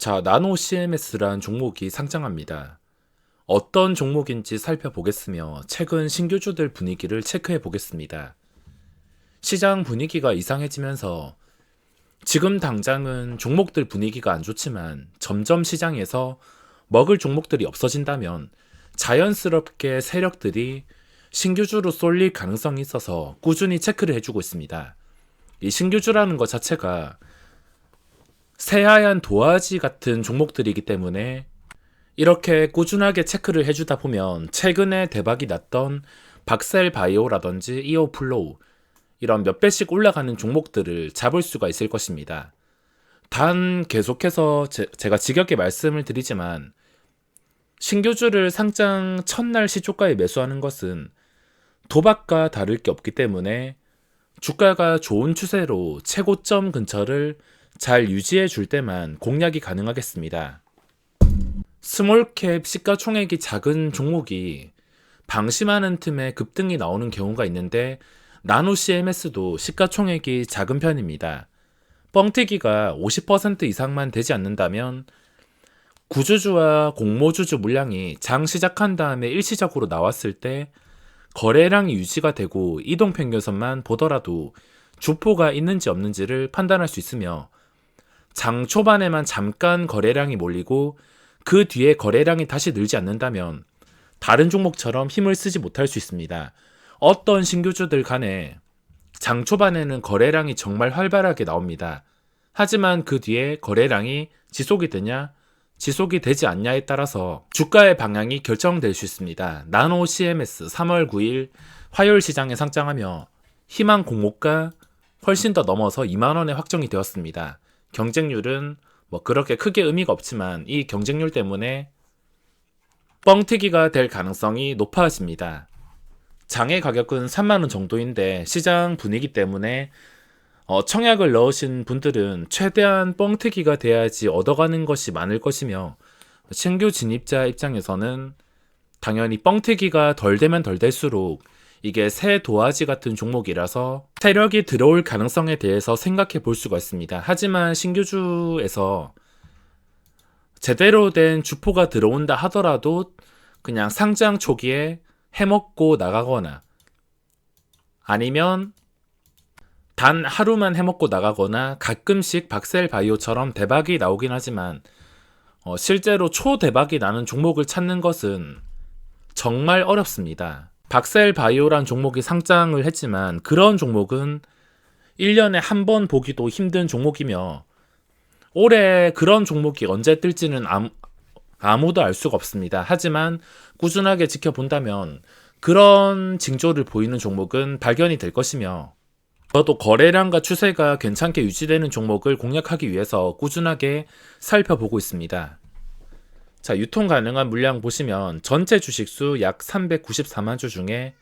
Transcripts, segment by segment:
자, 나노 CMS란 종목이 상장합니다. 어떤 종목인지 살펴보겠으며 최근 신규주들 분위기를 체크해 보겠습니다. 시장 분위기가 이상해지면서 지금 당장은 종목들 분위기가 안 좋지만 점점 시장에서 먹을 종목들이 없어진다면 자연스럽게 세력들이 신규주로 쏠릴 가능성이 있어서 꾸준히 체크를 해주고 있습니다. 이 신규주라는 것 자체가 새하얀 도화지 같은 종목들이기 때문에 이렇게 꾸준하게 체크를 해주다 보면 최근에 대박이 났던 박셀바이오라든지 이오플로우 이런 몇 배씩 올라가는 종목들을 잡을 수가 있을 것입니다. 단 계속해서 제가 지겹게 말씀을 드리지만 신규주를 상장 첫날 시초가에 매수하는 것은 도박과 다를 게 없기 때문에 주가가 좋은 추세로 최고점 근처를 잘 유지해 줄 때만 공략이 가능하겠습니다. 스몰캡 시가총액이 작은 종목이 방심하는 틈에 급등이 나오는 경우가 있는데 나노 CMS도 시가총액이 작은 편입니다. 뻥튀기가 50% 이상만 되지 않는다면 구주주와 공모주주 물량이 장 시작한 다음에 일시적으로 나왔을 때 거래량이 유지가 되고 이동평균선만 보더라도 주포가 있는지 없는지를 판단할 수 있으며 장 초반에만 잠깐 거래량이 몰리고 그 뒤에 거래량이 다시 늘지 않는다면 다른 종목처럼 힘을 쓰지 못할 수 있습니다. 어떤 신규주들 간에 장 초반에는 거래량이 정말 활발하게 나옵니다. 하지만 그 뒤에 거래량이 지속이 되냐 지속이 되지 않냐에 따라서 주가의 방향이 결정될 수 있습니다. 나노 CMS 3월 9일 화요일 시장에 상장하며 희망 공모가 훨씬 더 넘어서 2만원에 확정이 되었습니다. 경쟁률은 그렇게 크게 의미가 없지만 이 경쟁률 때문에 뻥튀기가 될 가능성이 높아집니다. 장의 가격은 3만원 정도인데 시장 분위기 때문에 청약을 넣으신 분들은 최대한 뻥튀기가 돼야지 얻어가는 것이 많을 것이며 신규 진입자 입장에서는 당연히 뻥튀기가 덜 되면 덜 될수록 이게 새 도화지 같은 종목이라서 세력이 들어올 가능성에 대해서 생각해 볼 수가 있습니다. 하지만 신규주에서 제대로 된 주포가 들어온다 하더라도 그냥 상장 초기에 해먹고 나가거나 아니면 단 하루만 해먹고 나가거나 가끔씩 박셀바이오처럼 대박이 나오긴 하지만 실제로 초대박이 나는 종목을 찾는 것은 정말 어렵습니다. 박셀바이오란 종목이 상장을 했지만 그런 종목은 1년에 한 번 보기도 힘든 종목이며 올해 그런 종목이 언제 뜰지는 아무도 알 수가 없습니다. 하지만 꾸준하게 지켜본다면 그런 징조를 보이는 종목은 발견이 될 것이며 저도 거래량과 추세가 괜찮게 유지되는 종목을 공략하기 위해서 꾸준하게 살펴보고 있습니다. 자, 유통 가능한 물량 보시면 전체 주식수 약 394만 주 중에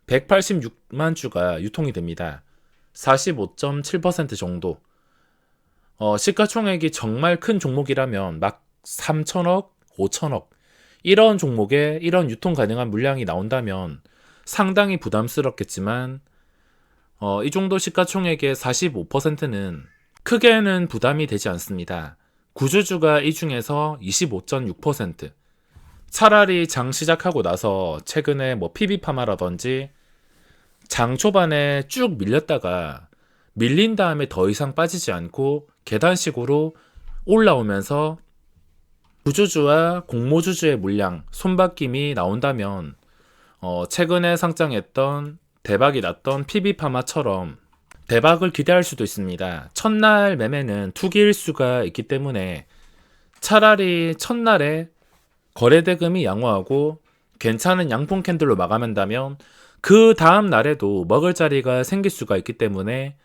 186만 주가 유통이 됩니다. 45.7% 정도. 시가총액이 정말 큰 종목이라면 막 3천억, 5천억 이런 종목에 이런 유통 가능한 물량이 나온다면 상당히 부담스럽겠지만 이 정도 시가총액의 45%는 크게는 부담이 되지 않습니다. 구주주가 이 중에서 25.6%. 차라리 장 시작하고 나서 최근에 PB파마라든지 장 초반에 쭉 밀렸다가 밀린 다음에 더 이상 빠지지 않고 계단식으로 올라오면서 구주주와 공모주주의 물량, 손바뀜이 나온다면 최근에 상장했던 대박이 났던 PB파마처럼 대박을 기대할 수도 있습니다. 첫날 매매는 투기일수가 있기 때문에 차라리 첫날에 거래대금이 양호하고 괜찮은 양봉 캔들로 마감한다면 그 다음 날에도 먹을 자리가 생길 수가 있기 때문에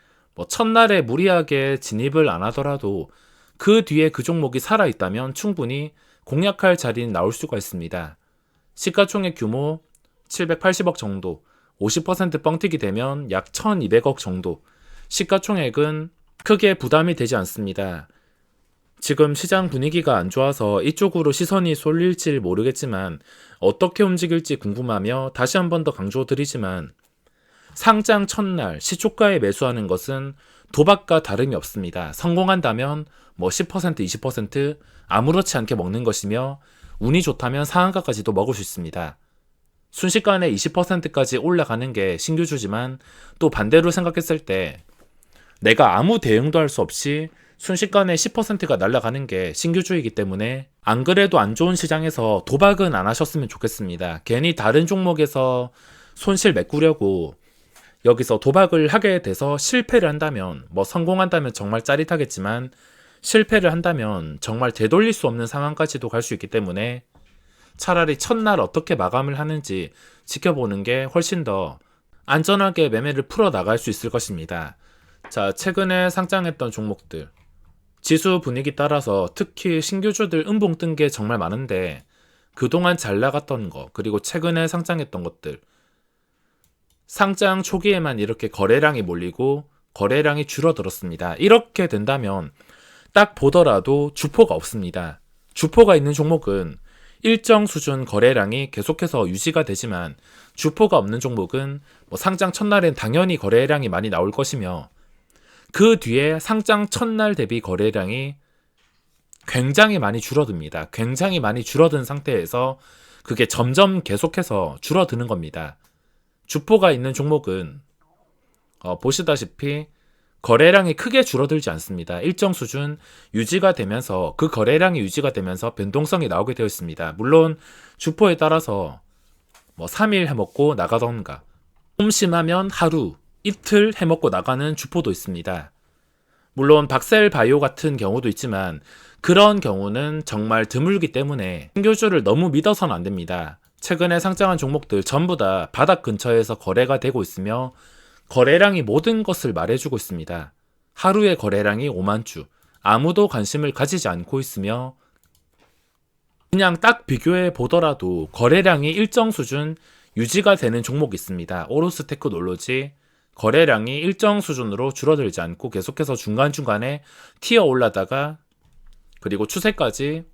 첫날에 무리하게 진입을 안 하더라도 그 뒤에 그 종목이 살아있다면 충분히 공략할 자리는 나올 수가 있습니다. 시가총액 규모 780억 정도, 50% 뻥튀기 되면 약 1200억 정도. 시가총액은 크게 부담이 되지 않습니다. 지금 시장 분위기가 안 좋아서 이쪽으로 시선이 쏠릴지 모르겠지만 어떻게 움직일지 궁금하며 다시 한 번 더 강조드리지만 상장 첫날 시초가에 매수하는 것은 도박과 다름이 없습니다. 성공한다면 뭐 10%, 20% 아무렇지 않게 먹는 것이며 운이 좋다면 상한가까지도 먹을 수 있습니다. 순식간에 20%까지 올라가는 게 신규주지만 또 반대로 생각했을 때 내가 아무 대응도 할 수 없이 순식간에 10%가 날아가는 게 신규주이기 때문에 안 그래도 안 좋은 시장에서 도박은 안 하셨으면 좋겠습니다. 괜히 다른 종목에서 손실 메꾸려고 여기서 도박을 하게 돼서 실패를 한다면 뭐 성공한다면 정말 짜릿하겠지만 실패를 한다면 정말 되돌릴 수 없는 상황까지도 갈 수 있기 때문에 차라리 첫날 어떻게 마감을 하는지 지켜보는 게 훨씬 더 안전하게 매매를 풀어 나갈 수 있을 것입니다. 자, 최근에 상장했던 종목들 지수 분위기 따라서 특히 신규주들 음봉 뜬 게 정말 많은데 그동안 잘 나갔던 거 그리고 최근에 상장했던 것들 상장 초기에만 이렇게 거래량이 몰리고 거래량이 줄어들었습니다. 이렇게 된다면 딱 보더라도 주포가 없습니다. 주포가 있는 종목은 일정 수준 거래량이 계속해서 유지가 되지만 주포가 없는 종목은 뭐 상장 첫날엔 당연히 거래량이 많이 나올 것이며 그 뒤에 상장 첫날 대비 거래량이 굉장히 많이 줄어듭니다. 굉장히 많이 줄어든 상태에서 그게 점점 계속해서 줄어드는 겁니다. 주포가 있는 종목은 보시다시피 거래량이 크게 줄어들지 않습니다. 일정 수준 유지가 되면서 그 거래량이 유지가 되면서 변동성이 나오게 되어 있습니다. 물론 주포에 따라서 뭐 3일 해먹고 나가던가 좀 심하면 하루, 이틀 해먹고 나가는 주포도 있습니다. 물론 박셀 바이오 같은 경우도 있지만 그런 경우는 정말 드물기 때문에 신규주를 너무 믿어서는 안 됩니다. 최근에 상장한 종목들 전부 다 바닥 근처에서 거래가 되고 있으며 거래량이 모든 것을 말해주고 있습니다. 하루의 거래량이 5만 주, 아무도 관심을 가지지 않고 있으며 그냥 딱 비교해 보더라도 거래량이 일정 수준 유지가 되는 종목이 있습니다. 오로스 테크놀로지 거래량이 일정 수준으로 줄어들지 않고 계속해서 중간중간에 튀어 올라다가 그리고 추세까지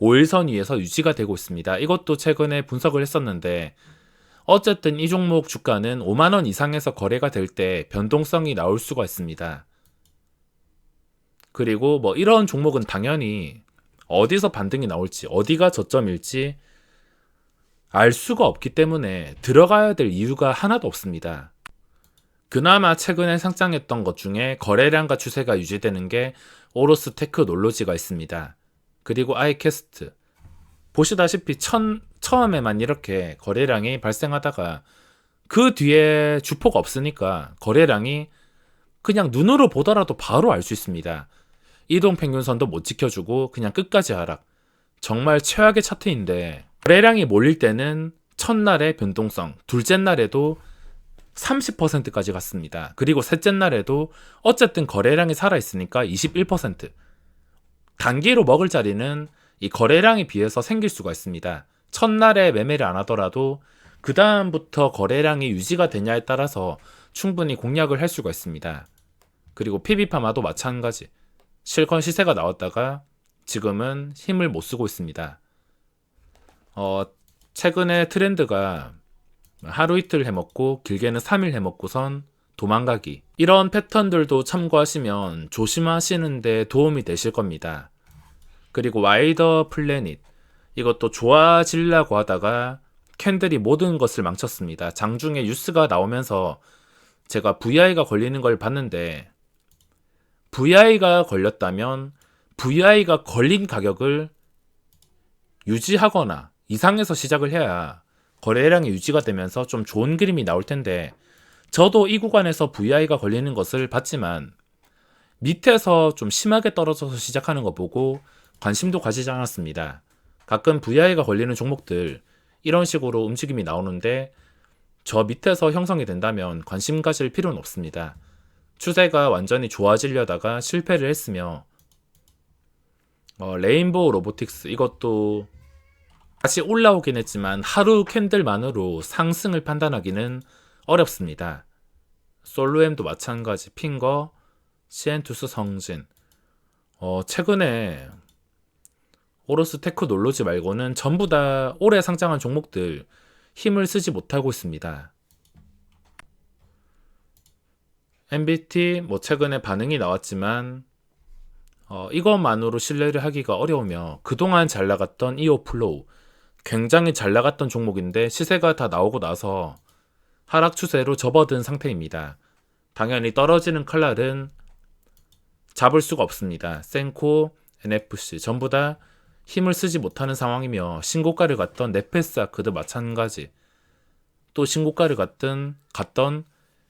5일선 위에서 유지가 되고 있습니다. 이것도 최근에 분석을 했었는데 어쨌든 이 종목 주가는 5만원 이상에서 거래가 될 때 변동성이 나올 수가 있습니다. 그리고 뭐 이런 종목은 당연히 어디서 반등이 나올지 어디가 저점일지 알 수가 없기 때문에 들어가야 될 이유가 하나도 없습니다. 그나마 최근에 상장했던 것 중에 거래량과 추세가 유지되는 게 오로스 테크놀로지가 있습니다. 그리고 아이캐스트 보시다시피 처음에만 이렇게 거래량이 발생하다가 그 뒤에 주포가 없으니까 거래량이 그냥 눈으로 보더라도 바로 알 수 있습니다. 이동평균선도 못 지켜주고 그냥 끝까지 하락. 정말 최악의 차트인데 거래량이 몰릴 때는 첫날의 변동성, 둘째 날에도 30%까지 갔습니다. 그리고 셋째 날에도 어쨌든 거래량이 살아있으니까 21%. 단기로 먹을 자리는 이 거래량에 비해서 생길 수가 있습니다. 첫날에 매매를 안 하더라도 그 다음부터 거래량이 유지가 되냐에 따라서 충분히 공략을 할 수가 있습니다. 그리고 PB파마도 마찬가지. 실컷 시세가 나왔다가 지금은 힘을 못 쓰고 있습니다. 최근에 트렌드가 하루 이틀 해먹고 길게는 3일 해먹고선 도망가기 이런 패턴들도 참고하시면 조심하시는데 도움이 되실 겁니다. 그리고 와이더 플래닛 이것도 좋아지려고 하다가 캔들이 모든 것을 망쳤습니다. 장중에 뉴스가 나오면서 제가 VI가 걸리는 걸 봤는데 VI가 걸렸다면 VI가 걸린 가격을 유지하거나 이상해서 시작을 해야 거래량이 유지가 되면서 좀 좋은 그림이 나올 텐데 저도 이 구간에서 VI가 걸리는 것을 봤지만 밑에서 좀 심하게 떨어져서 시작하는 거 보고 관심도 가지지 않았습니다. 가끔 VI가 걸리는 종목들 이런 식으로 움직임이 나오는데 저 밑에서 형성이 된다면 관심 가질 필요는 없습니다. 추세가 완전히 좋아지려다가 실패를 했으며 레인보우 로보틱스 이것도 다시 올라오긴 했지만 하루 캔들만으로 상승을 판단하기는 어렵습니다. 솔로엠도 마찬가지 핑거, 시엔투스 성진 최근에 오로스 테크놀로지 말고는 전부 다 올해 상장한 종목들 힘을 쓰지 못하고 있습니다. MBT 최근에 반응이 나왔지만 이것만으로 신뢰를 하기가 어려우며 그동안 잘 나갔던 이오플로우 굉장히 잘 나갔던 종목인데 시세가 다 나오고 나서 하락 추세로 접어든 상태입니다. 당연히 떨어지는 칼날은 잡을 수가 없습니다. 센코, NFC 전부 다 힘을 쓰지 못하는 상황이며 신고가를 갔던 네페스아크도 마찬가지. 또 신고가를 갔던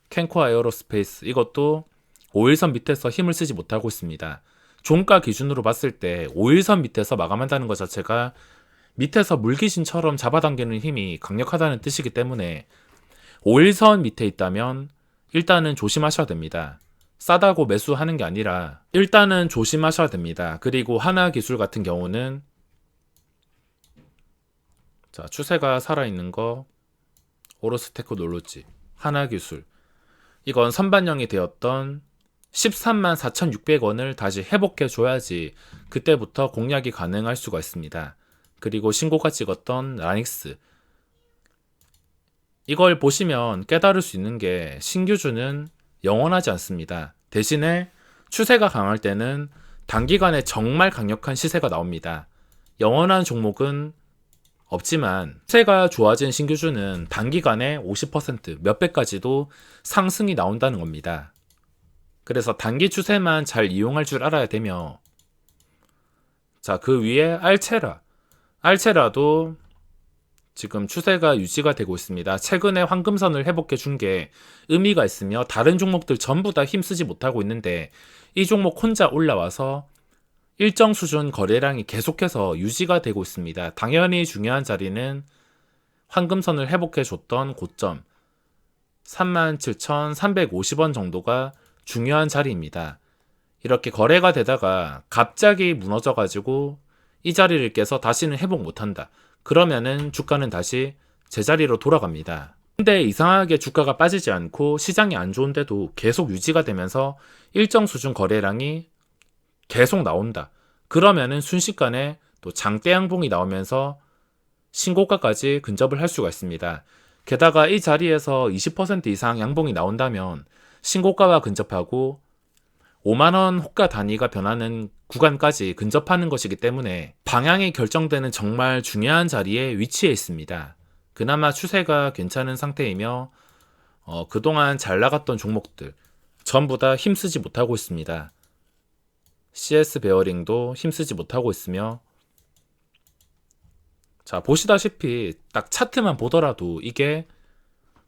캔코 에어로스페이스 이것도 5일선 밑에서 힘을 쓰지 못하고 있습니다. 종가 기준으로 봤을 때 5일선 밑에서 마감한다는 것 자체가 밑에서 물귀신처럼 잡아당기는 힘이 강력하다는 뜻이기 때문에 5일선 밑에 있다면 일단은 조심하셔야 됩니다. 싸다고 매수하는 게 아니라 일단은 조심하셔야 됩니다. 그리고 하나기술 같은 경우는 자, 추세가 살아있는 거 오로스테크 놀로지 하나기술 이건 선반영이 되었던 13만 4,600원을 다시 회복해 줘야지 그때부터 공략이 가능할 수가 있습니다. 그리고 신고가 찍었던 라닉스 이걸 보시면 깨달을 수 있는 게 신규주는 영원하지 않습니다. 대신에 추세가 강할 때는 단기간에 정말 강력한 시세가 나옵니다. 영원한 종목은 없지만 추세가 좋아진 신규주는 단기간에 50% 몇 배까지도 상승이 나온다는 겁니다. 그래서 단기 추세만 잘 이용할 줄 알아야 되며 자, 그 위에 알체라도 지금 추세가 유지가 되고 있습니다. 최근에 황금선을 회복해 준 게 의미가 있으며 다른 종목들 전부 다 힘쓰지 못하고 있는데 이 종목 혼자 올라와서 일정 수준 거래량이 계속해서 유지가 되고 있습니다. 당연히 중요한 자리는 황금선을 회복해 줬던 고점 37,350원 정도가 중요한 자리입니다. 이렇게 거래가 되다가 갑자기 무너져가지고 이 자리를 깨서 다시는 회복 못한다. 그러면은 주가는 다시 제자리로 돌아갑니다. 근데 이상하게 주가가 빠지지 않고 시장이 안 좋은데도 계속 유지가 되면서 일정 수준 거래량이 계속 나온다. 그러면은 순식간에 또 장대 양봉이 나오면서 신고가까지 근접을 할 수가 있습니다. 게다가 이 자리에서 20% 이상 양봉이 나온다면 신고가와 근접하고 5만원 호가 단위가 변하는 구간까지 근접하는 것이기 때문에 방향이 결정되는 정말 중요한 자리에 위치해 있습니다. 그나마 추세가 괜찮은 상태이며 그동안 잘 나갔던 종목들 전부 다 힘쓰지 못하고 있습니다. CS 베어링도 힘쓰지 못하고 있으며 자, 보시다시피 딱 차트만 보더라도 이게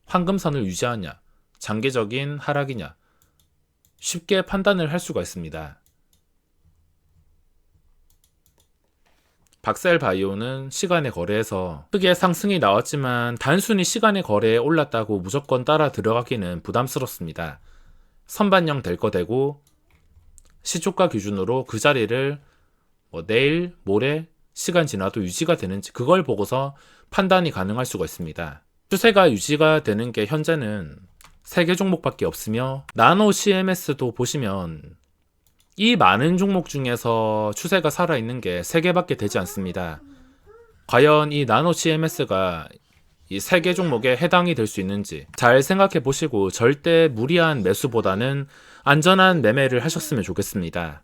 황금선을 유지하냐 장기적인 하락이냐 쉽게 판단을 할 수가 있습니다. 박셀바이오는 시간의 거래에서 크게 상승이 나왔지만 단순히 시간의 거래에 올랐다고 무조건 따라 들어가기는 부담스럽습니다. 선반영 될 거 되고 시초가 기준으로 그 자리를 내일, 모레 시간 지나도 유지가 되는지 그걸 보고서 판단이 가능할 수가 있습니다. 추세가 유지가 되는 게 현재는 3개 종목밖에 없으며 나노 CMS도 보시면 이 많은 종목 중에서 추세가 살아있는 게 3개밖에 되지 않습니다. 과연 이 나노 CMS가 이 3개 종목에 해당이 될 수 있는지 잘 생각해 보시고 절대 무리한 매수보다는 안전한 매매를 하셨으면 좋겠습니다.